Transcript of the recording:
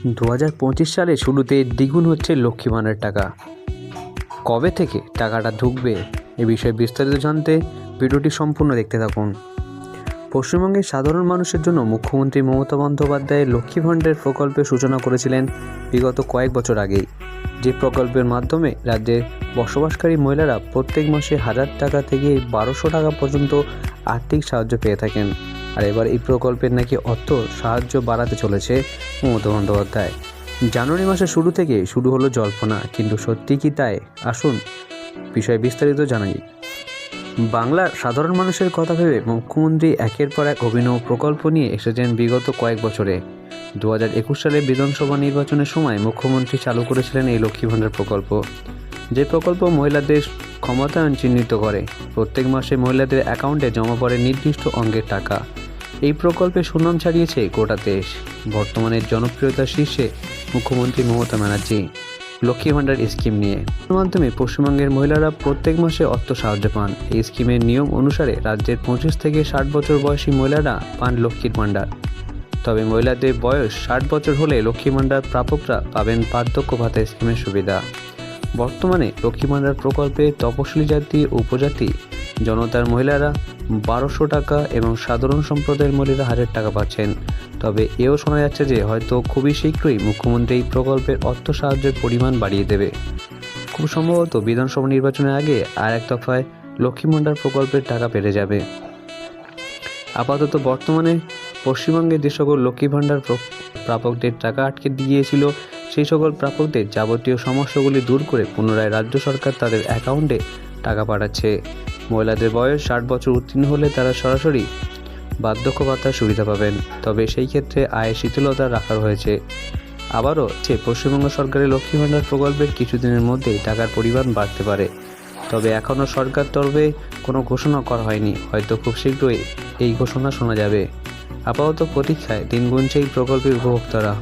2025 সালে শুরুতে দ্বিগুণ হচ্ছে লক্ষ্মী ভাণ্ডার টাকা। কবে থেকে টাকাটা ঢুকবে এ বিষয়ে বিস্তারিত জানতে ভিডিওটি সম্পূর্ণ দেখতে থাকুন। পশ্চিমবঙ্গের সাধারণ মানুষের জন্য মুখ্যমন্ত্রী মমতা বন্দ্যোপাধ্যায় লক্ষ্মী ভাণ্ডার প্রকল্পের সূচনা করেছিলেন বিগত কয়েক বছর আগেই। যে প্রকল্পের মাধ্যমে রাজ্যের বসবাসকারী মহিলারা প্রত্যেক মাসে 1000 টাকা থেকে 1200 টাকা পর্যন্ত আর্থিক সাহায্য পেয়ে থাকেন। আর এবার এই প্রকল্পের নাকি অর্থ সাহায্য বাড়াতে চলেছে মমতা বন্দ্যোপাধ্যায়। জানুয়ারি মাসের শুরু থেকে শুরু হলো জল্পনা, কিন্তু সত্যি কি তাই? আসুন বিষয়ে বিস্তারিত জানাই। বাংলার সাধারণ মানুষের কথা ভেবে মুখ্যমন্ত্রী একের পর এক অভিনব প্রকল্প নিয়ে এসেছেন বিগত কয়েক বছরে। 2021 সালে বিধানসভা নির্বাচনের সময় মুখ্যমন্ত্রী চালু করেছিলেন এই লক্ষ্মী ভাণ্ডার প্রকল্প। যে প্রকল্প মহিলাদের ক্ষমতায়ন চিহ্নিত করে। প্রত্যেক মাসে মহিলাদের অ্যাকাউন্টে জমা পড়ে নির্দিষ্ট অঙ্কের টাকা। এই প্রকল্পে সুনাম ছাড়িয়েছে গোটা দেশ। বর্তমানে জনপ্রিয়তার শীর্ষে মুখ্যমন্ত্রী মমতা ব্যানার্জি লক্ষ্মী ভাণ্ডার স্কিম নিয়ে। এর মাধ্যমে পশ্চিমবঙ্গের মহিলারা প্রত্যেক মাসে অর্থ সাহায্য পান। এই স্কিমের নিয়ম অনুসারে রাজ্যের 25 থেকে 60 বছর বয়সী মহিলারা পান লক্ষ্মীর ভাণ্ডার। তবে মহিলাদের বয়স 60 বছর হলে লক্ষ্মী ভাণ্ডার প্রাপকরা পাবেন বার্ধক্য ভাতা স্কিমের সুবিধা। বর্তমানে লক্ষ্মী ভাণ্ডার প্রকল্পে তপশিলি জাতি ও উপজাতি জনতার মহিলারা 1200 টাকা এবং সাধারণ সম্প্রদায়ের মহিলারা 1000 টাকা পাচ্ছেন। তবে এও শোনা যাচ্ছে যে হয়তো খুবই শীঘ্রই মুখ্যমন্ত্রী এই প্রকল্পের অর্থ সাহায্যের পরিমাণ বাড়িয়ে দেবে। খুব সম্ভবত বিধানসভা নির্বাচনের আগে আর এক দফায় লক্ষ্মী ভাণ্ডার প্রকল্পের টাকা বেড়ে যাবে। আপাতত বর্তমানে পশ্চিমবঙ্গে যে সকল লক্ষ্মী ভাণ্ডার প্রাপকদের টাকা আটকে দিয়েছিল, সেই সকল প্রাপকদের যাবতীয় সমস্যাগুলি দূর করে পুনরায় রাজ্য সরকার তাদের অ্যাকাউন্টে টাকা পাঠাচ্ছে। মহিলাদের বয়স 60 বছর উত্তীর্ণ হলে তারা সরাসরি বার্ধক্য ভাতার সুবিধা পাবেন। তবে সেই ক্ষেত্রে আয়ের শিথিলতা রাখা হয়েছে। আবারও পশ্চিমবঙ্গ সরকারের লক্ষ্মী ভাণ্ডার প্রকল্পের কিছুদিনের মধ্যেই টাকার পরিমাণ বাড়তে পারে। তবে এখনও সরকার তরফে কোনো ঘোষণা করা হয়নি। হয়তো খুব শীঘ্রই এই ঘোষণা শোনা যাবে। আপাতত প্রতীক্ষায় দিন গুনছে এই প্রকল্পের উপভোক্তারা।